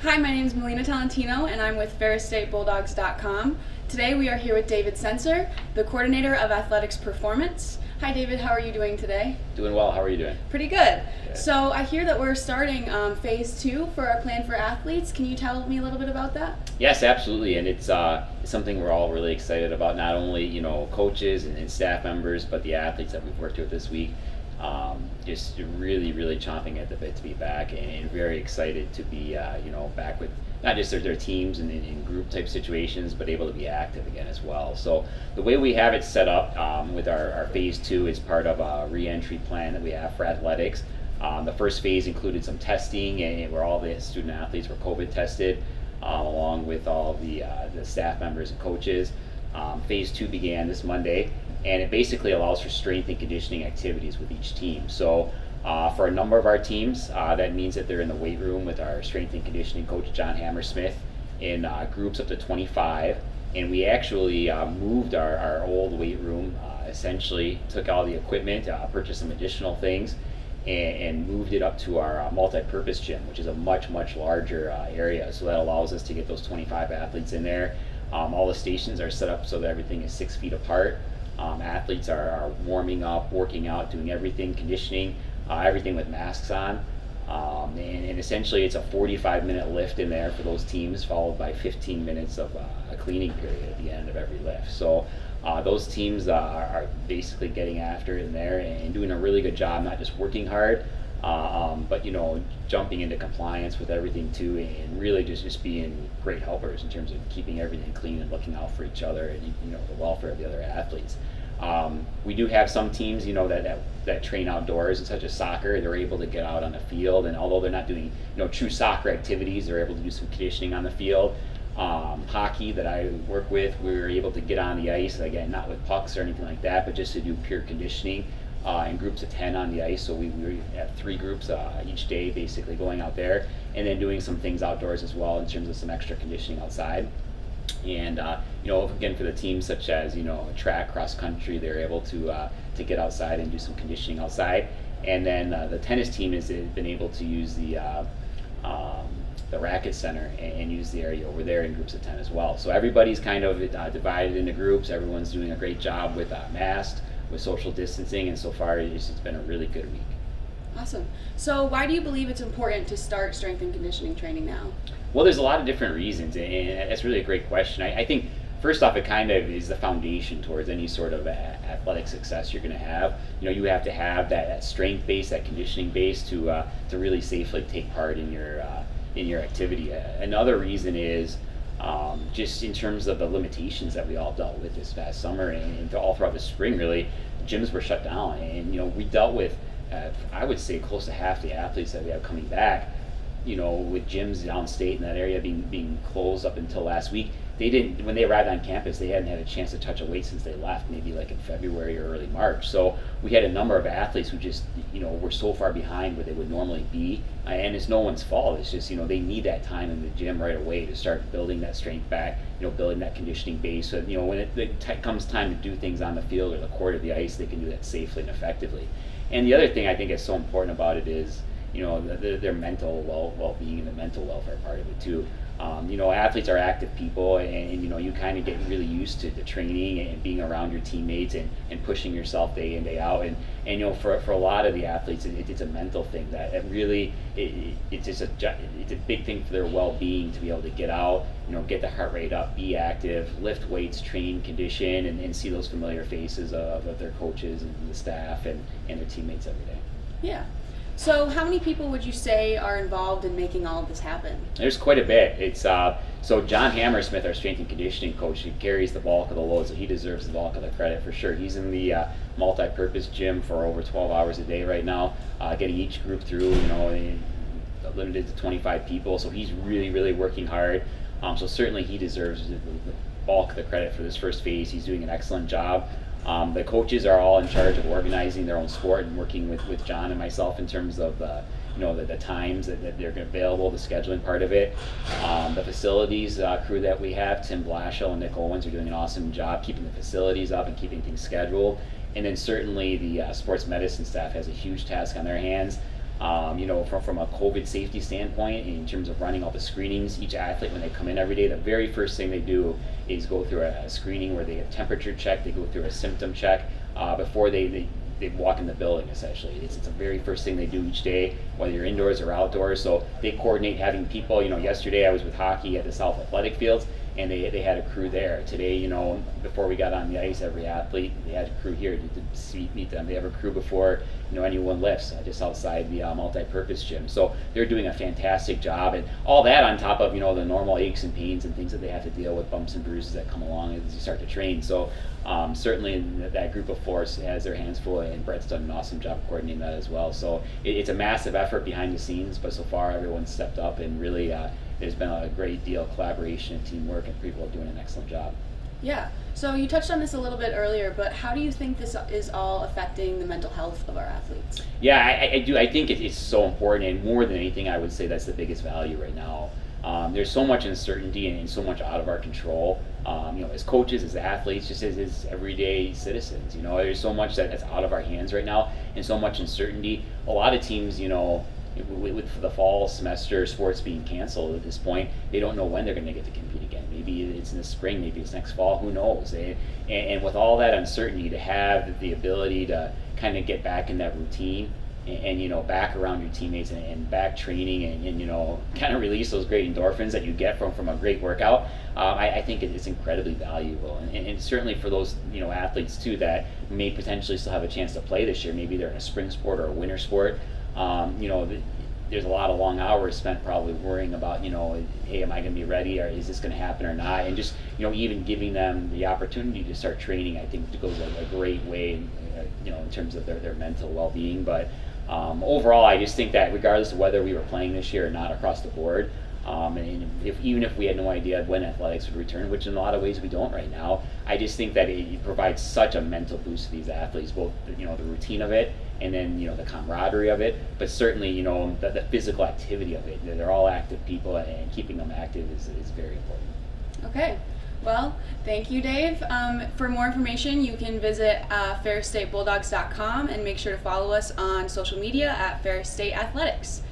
Hi, my name is Melina Talentino, and I'm with FerrisStateBulldogs.com. Today we are here with David Cencer, the coordinator of athletics performance. Hi, David. How are you doing today? Doing well. How are you doing? Pretty good. So I hear that we're starting phase 2 for our plan for athletes. Can you tell me a little bit about that? Yes, absolutely, and it's something we're all really excited about. Not only coaches and staff members, but the athletes that we've worked with this week. Just really chomping at the bit to be back, and very excited to be back with not just their teams and in group type situations, but able to be active again as well. So the way we have it set up with our phase 2 is part of a re-entry plan that we have for athletics. The first phase included some testing, and where all the student athletes were COVID tested, along with all the staff members and coaches. Phase 2 began this Monday, and it basically allows for strength and conditioning activities with each team. So for a number of our teams, that means that they're in the weight room with our strength and conditioning coach, John Hammersmith, in groups up to 25. And we actually moved our old weight room, essentially took all the equipment, purchased some additional things, and moved it up to our multi-purpose gym, which is a much larger area. So that allows us to get those 25 athletes in there. All the stations are set up so that everything is 6 feet apart. Athletes are warming up, working out, doing everything, conditioning, everything with masks on. And essentially it's a 45-minute lift in there for those teams, followed by 15 minutes of a cleaning period at the end of every lift. So those teams are basically getting after it in there and doing a really good job, not just working hard, but jumping into compliance with everything too, and really just being great helpers in terms of keeping everything clean and looking out for each other and the welfare of the other athletes. We do have some teams that train outdoors, and such as soccer. They're able to get out on the field, and although they're not doing true soccer activities, they're able to do some conditioning on the field. Hockey that I work with, we were able to get on the ice, again, not with pucks or anything like that, but just to do pure conditioning in groups of 10 on the ice. So we have 3 groups each day, basically going out there, and then doing some things outdoors as well in terms of some extra conditioning outside. And again, for the teams such as track, cross country, they're able to get outside and do some conditioning outside. And then the tennis team has been able to use the racket center and use the area over there in groups of 10 as well. So everybody's kind of divided into groups. Everyone's doing a great job with masks, with social distancing, and so far it's been a really good week. Awesome. So why do you believe it's important to start strength and conditioning training now? Well, there's a lot of different reasons, and that's really a great question. I think first off, it kind of is the foundation towards any sort of athletic success you're going to have. You have to have that strength base, that conditioning base to really safely take part in your activity. Another reason is just in terms of the limitations that we all dealt with this past summer and all throughout the spring. Really, gyms were shut down, and we dealt with I would say close to half the athletes that we have coming back, with gyms downstate in that area being closed up until last week. They didn't, when they arrived on campus, they hadn't had a chance to touch a weight since they left, maybe like in February or early March. So we had a number of athletes who just, were so far behind where they would normally be. And it's no one's fault. It's just, they need that time in the gym right away to start building that strength back, building that conditioning base. So, when it comes time to do things on the field or the court or the ice, they can do that safely and effectively. And the other thing I think is so important about it is, their mental well-being and the mental welfare part of it too. Athletes are active people, and you kind of get really used to the training and being around your teammates and pushing yourself day in, day out. And for a lot of the athletes, it's a mental thing that it's a big thing for their well-being to be able to get out, get the heart rate up, be active, lift weights, train, condition, and see those familiar faces of their coaches and the staff and their teammates every day. Yeah. So how many people would you say are involved in making all of this happen? There's quite a bit. It's so John Hammersmith, our strength and conditioning coach, he carries the bulk of the load, so he deserves the bulk of the credit for sure. He's in the multi-purpose gym for over 12 hours a day right now, getting each group through, limited to 25 people, so he's really working hard. So certainly he deserves the bulk of the credit for this first phase. He's doing an excellent job. The coaches are all in charge of organizing their own sport and working with John and myself in terms of the times that they're available, the scheduling part of it. The facilities crew that we have, Tim Blashill and Nick Owens, are doing an awesome job keeping the facilities up and keeping things scheduled. And then certainly the sports medicine staff has a huge task on their hands. From a COVID safety standpoint, in terms of running all the screenings, each athlete, when they come in every day, the very first thing they do is go through a screening where they get temperature check, they go through a symptom check before they walk in the building. Essentially, it's the very first thing they do each day, whether you're indoors or outdoors. So they coordinate having people. Yesterday I was with hockey at the South Athletic Fields, and they had a crew there. Today, before we got on the ice, every athlete, they had a crew here to meet them. They have a crew before anyone lifts, just outside the multi-purpose gym. So they're doing a fantastic job, and all that on top of the normal aches and pains and things that they have to deal with, bumps and bruises that come along as you start to train. So certainly that group of four has their hands full, and Brett's done an awesome job coordinating that as well. So it's a massive effort behind the scenes, but so far everyone's stepped up, and really there's been a great deal of collaboration and teamwork, and people are doing an excellent job. Yeah. So you touched on this a little bit earlier, but how do you think this is all affecting the mental health of our athletes? Yeah, I do. I think it's so important, and more than anything, I would say that's the biggest value right now. There's so much uncertainty and so much out of our control. As coaches, as athletes, just as everyday citizens, there's so much that's out of our hands right now, and so much uncertainty. A lot of teams, with the fall semester sports being canceled at this point, they don't know when they're going to get to compete again. Maybe it's in the spring, maybe it's next fall, who knows? And with all that uncertainty, to have the ability to kind of get back in that routine and back around your teammates and back training and kind of release those great endorphins that you get from a great workout, I think it's incredibly valuable. And certainly for those athletes too that may potentially still have a chance to play this year, maybe they're in a spring sport or a winter sport. There's a lot of long hours spent probably worrying about, hey, am I going to be ready, or is this going to happen or not? And just, even giving them the opportunity to start training, I think goes a great way, in terms of their mental well-being. But overall, I just think that regardless of whether we were playing this year or not across the board, and even if we had no idea when athletics would return, which in a lot of ways we don't right now, I just think that it provides such a mental boost to these athletes, both the routine of it, and then the camaraderie of it, but certainly the physical activity of it. They're all active people, and keeping them active is very important. Okay. Well, thank you, Dave. For more information, you can visit ferrisstatebulldogs.com and make sure to follow us on social media at Ferris State Athletics.